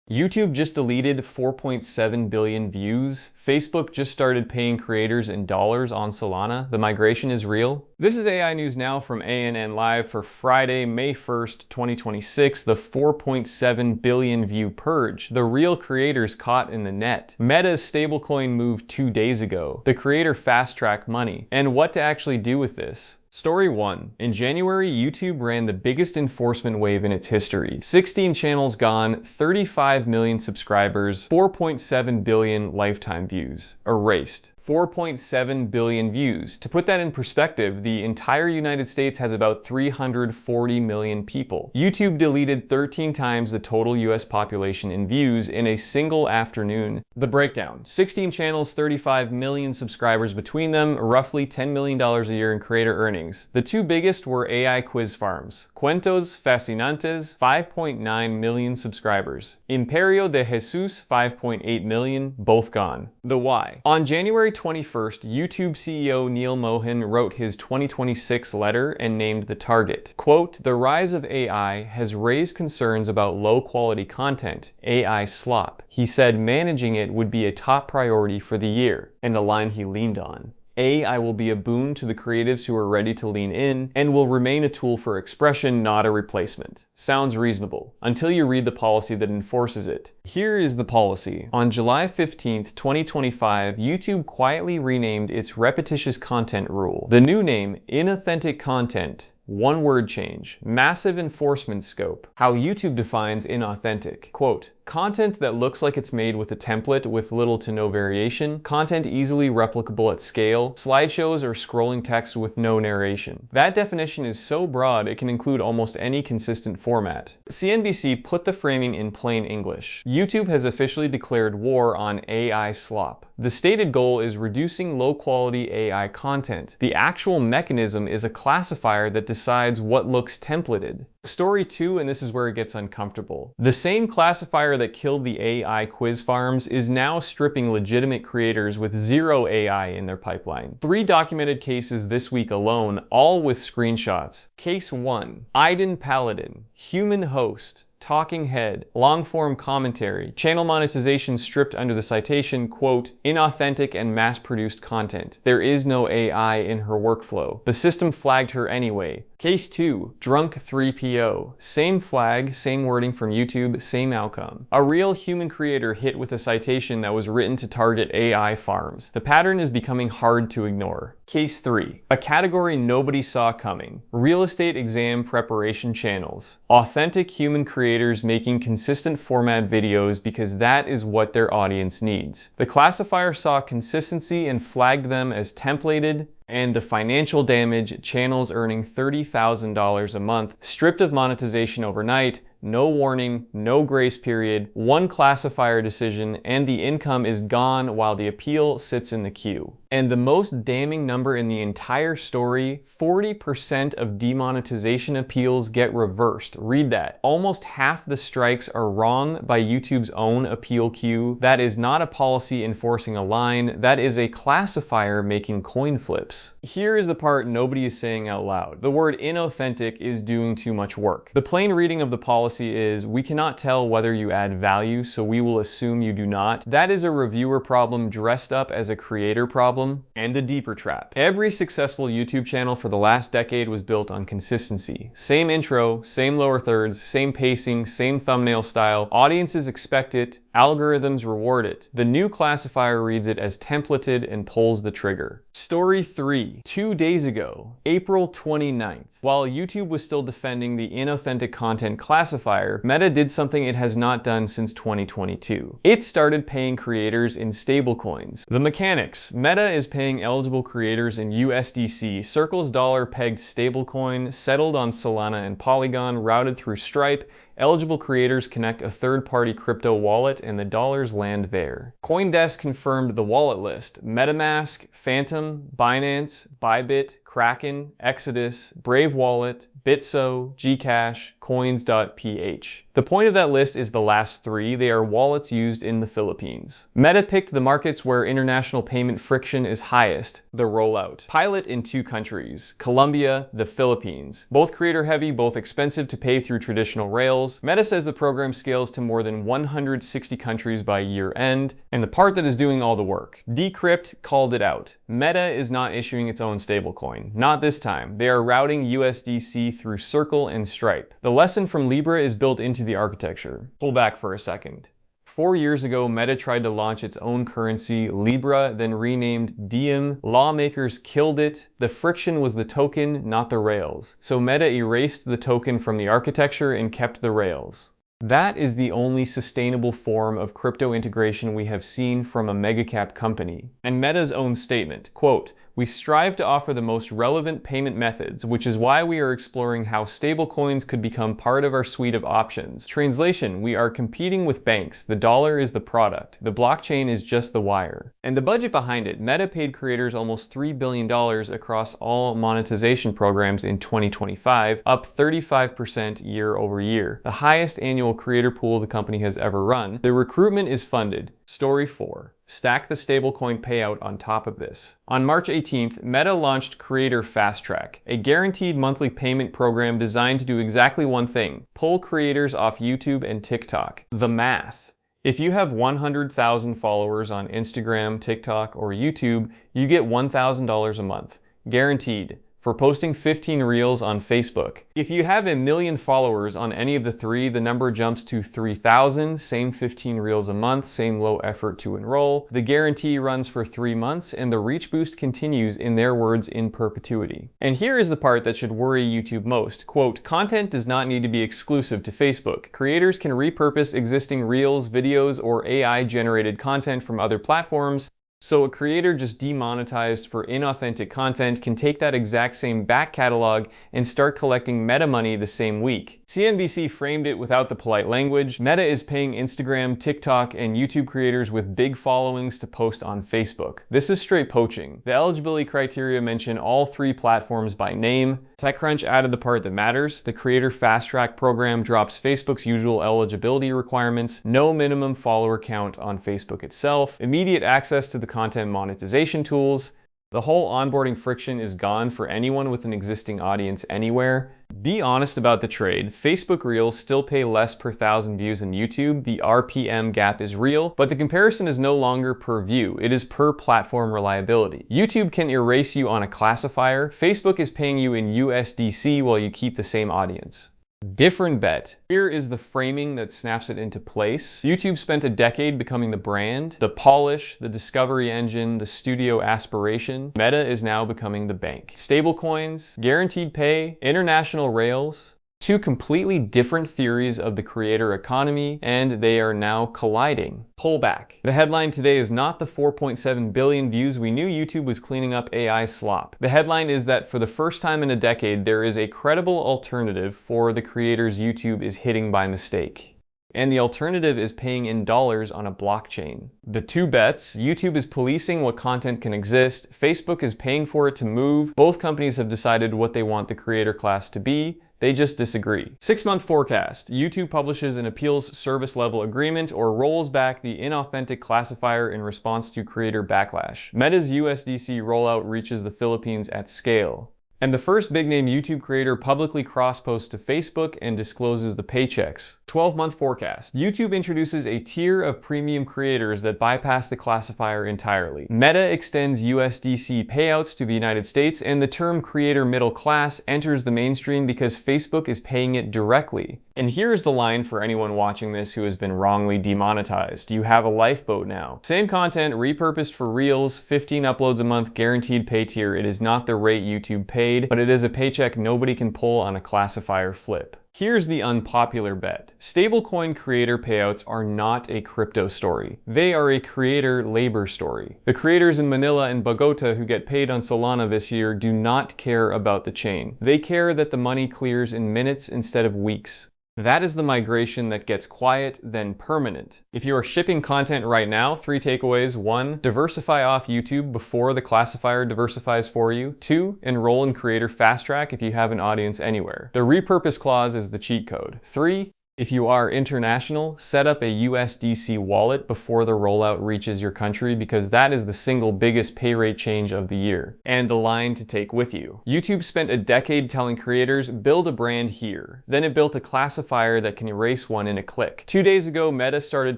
YouTube just deleted 4.7 billion views. Facebook just started paying creators in dollars on Solana. The migration is real. This is AI News Now from ANN Live for Friday, May 1st, 2026, the 4.7 billion view purge. The real creators caught in the net. Meta's stablecoin moved 2 days ago. The creator fast-track money. And what to actually do with this. Story 1. In January, YouTube ran the biggest enforcement wave in its history. 16 channels gone, 35 million subscribers, 4.7 billion lifetime views. Erased. 4.7 billion views. To put that in perspective, the entire United States has about 340 million people. YouTube deleted 13 times the total US population in views in a single afternoon. The breakdown. 16 channels, 35 million subscribers between them, roughly $10 million a year in creator earnings. The two biggest were AI quiz farms. Cuentos Fascinantes, 5.9 million subscribers. Imperio de Jesus, 5.8 million, both gone. The why. On January 21st, YouTube CEO Neil Mohan wrote his 2026 letter and named the target. Quote, "The rise of AI has raised concerns about low-quality content, AI slop. He said managing it would be a top priority for the year," and a line he leaned on. AI will be a boon to the creatives who are ready to lean in, and will remain a tool for expression, not a replacement. Sounds reasonable, until you read the policy that enforces it. Here is the policy. On July 15th, 2025, YouTube quietly renamed its repetitious content rule. The new name, inauthentic content. One word change. Massive enforcement scope. How YouTube defines inauthentic. Quote, "Content that looks like it's made with a template with little to no variation, content easily replicable at scale, slideshows or scrolling text with no narration." That definition is so broad it can include almost any consistent format. CNBC put the framing in plain English. YouTube has officially declared war on AI slop. The stated goal is reducing low-quality AI content. The actual mechanism is a classifier that decides what looks templated. Story 2, and this is where it gets uncomfortable. The same classifier that killed the AI quiz farms is now stripping legitimate creators with zero AI in their pipeline. 3 documented cases this week alone, all with screenshots. Case 1, Aydin Paladin, human host, talking head, long-form commentary, channel monetization stripped under the citation, quote, "inauthentic and mass-produced content. There is no AI in her workflow. The system flagged her anyway." Case 2, Drunk 3PO. Same flag, same wording from YouTube, same outcome. A real human creator hit with a citation that was written to target AI farms. The pattern is becoming hard to ignore. Case 3, a category nobody saw coming. Real estate exam preparation channels. Authentic human creators making consistent format videos because that is what their audience needs. The classifier saw consistency and flagged them as templated, and the financial damage, channels earning $30,000 a month, stripped of monetization overnight, no warning, no grace period, one classifier decision, and the income is gone while the appeal sits in the queue. And the most damning number in the entire story, 40% of demonetization appeals get reversed. Read that. Almost half the strikes are wrong by YouTube's own appeal queue. That is not a policy enforcing a line, that is a classifier making coin flips. Here is the part nobody is saying out loud. The word inauthentic is doing too much work. The plain reading of the policy is, we cannot tell whether you add value, so we will assume you do not. That is a reviewer problem dressed up as a creator problem, and a deeper trap. Every successful YouTube channel for the last decade was built on consistency. Same intro, same lower thirds, same pacing, same thumbnail style. Audiences expect it, algorithms reward it. The new classifier reads it as templated and pulls the trigger. Story 3, 2 days ago, April 29th. While YouTube was still defending the inauthentic content classifier, Meta did something it has not done since 2022. It started paying creators in stablecoins. The mechanics. Meta is paying eligible creators in USDC, Circle's dollar-pegged stablecoin, settled on Solana and Polygon, routed through Stripe. Eligible creators connect a third-party crypto wallet and the dollars land there. CoinDesk confirmed the wallet list. MetaMask, Phantom, Binance, Bybit, Kraken, Exodus, Brave Wallet, Bitso, Gcash, Coins.ph. The point of that list is the last three. They are wallets used in the Philippines. Meta picked the markets where international payment friction is highest, the rollout. Pilot in 2 countries, Colombia, the Philippines. Both creator heavy, both expensive to pay through traditional rails. Meta says the program scales to more than 160 countries by year end, and the part that is doing all the work. Decrypt called it out. Meta is not issuing its own stablecoin. Not this time. They are routing USDC through Circle and Stripe. The lesson from Libra is built into the architecture. Pull back for a second. 4 years ago, Meta tried to launch its own currency, Libra, then renamed Diem. Lawmakers killed it. The friction was the token, not the rails. So Meta erased the token from the architecture and kept the rails. That is the only sustainable form of crypto integration we have seen from a megacap company. And Meta's own statement, quote, "We strive to offer the most relevant payment methods, which is why we are exploring how stablecoins could become part of our suite of options." Translation, we are competing with banks. The dollar is the product. The blockchain is just the wire. And the budget behind it, Meta paid creators almost $3 billion across all monetization programs in 2025, up 35% year over year. The highest annual creator pool the company has ever run. The recruitment is funded. Story 4. Stack the stablecoin payout on top of this. On March 18th, Meta launched Creator Fast Track, a guaranteed monthly payment program designed to do exactly one thing: pull creators off YouTube and TikTok. The math. If you have 100,000 followers on Instagram, TikTok, or YouTube, you get $1,000 a month. Guaranteed. For posting 15 reels on Facebook. If you have 1 million followers on any of the three, the number jumps to 3,000, same 15 reels a month, same low effort to enroll. The guarantee runs for 3 months, and the reach boost continues, in their words, in perpetuity. And here is the part that should worry YouTube most. Quote, "Content does not need to be exclusive to Facebook. Creators can repurpose existing reels, videos, or AI-generated content from other platforms. So a creator just demonetized for inauthentic content can take that exact same back catalog and start collecting Meta money the same week." CNBC framed it without the polite language. Meta is paying Instagram, TikTok, and YouTube creators with big followings to post on Facebook. This is straight poaching. The eligibility criteria mention all 3 platforms by name. TechCrunch added the part that matters. The Creator Fast Track program drops Facebook's usual eligibility requirements. No minimum follower count on Facebook itself. Immediate access to the content monetization tools. The whole onboarding friction is gone for anyone with an existing audience anywhere. Be honest about the trade. Facebook Reels still pay less per 1,000 views than YouTube. The RPM gap is real, but the comparison is no longer per view. It is per platform reliability. YouTube can erase you on a classifier. Facebook is paying you in USDC while you keep the same audience. Different bet. Here is the framing that snaps it into place. YouTube spent a decade becoming the brand, the polish, the discovery engine, the studio aspiration. Meta is now becoming the bank. Stablecoins, guaranteed pay, international rails. 2 completely different theories of the creator economy, and they are now colliding. Pullback. The headline today is not the 4.7 billion views we knew YouTube was cleaning up AI slop. The headline is that for the first time in a decade, there is a credible alternative for the creators YouTube is hitting by mistake. And the alternative is paying in dollars on a blockchain. The 2 bets: YouTube is policing what content can exist, Facebook is paying for it to move. Both companies have decided what they want the creator class to be. They just disagree. 6-month forecast. YouTube publishes an appeals service level agreement or rolls back the inauthentic classifier in response to creator backlash. Meta's USDC rollout reaches the Philippines at scale. And the first big-name YouTube creator publicly cross-posts to Facebook and discloses the paychecks. 12-month forecast. YouTube introduces a tier of premium creators that bypass the classifier entirely. Meta extends USDC payouts to the United States, and the term creator middle class enters the mainstream because Facebook is paying it directly. And here's the line for anyone watching this who has been wrongly demonetized. You have a lifeboat now. Same content, repurposed for Reels, 15 uploads a month, guaranteed pay tier. It is not the rate YouTube paid, but it is a paycheck nobody can pull on a classifier flip. Here's the unpopular bet. Stablecoin creator payouts are not a crypto story. They are a creator labor story. The creators in Manila and Bogota who get paid on Solana this year do not care about the chain. They care that the money clears in minutes instead of weeks. That is the migration that gets quiet, then permanent. If you are shipping content right now, 3 takeaways. 1. Diversify off YouTube before the classifier diversifies for you. 2. Enroll in Creator Fast Track if you have an audience anywhere. The repurpose clause is the cheat code. 3. If you are international, set up a USDC wallet before the rollout reaches your country, because that is the single biggest pay rate change of the year, and a line to take with you. YouTube spent a decade telling creators, build a brand here. Then it built a classifier that can erase one in a click. 2 days ago, Meta started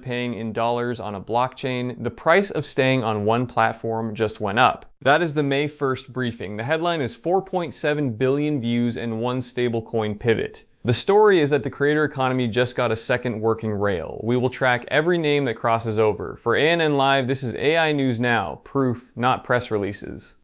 paying in dollars on a blockchain. The price of staying on one platform just went up. That is the May 1st briefing. The headline is 4.7 billion views and one stablecoin pivot. The story is that the creator economy just got a second working rail. We will track every name that crosses over. For ANN Live, this is AI News Now, proof, not press releases.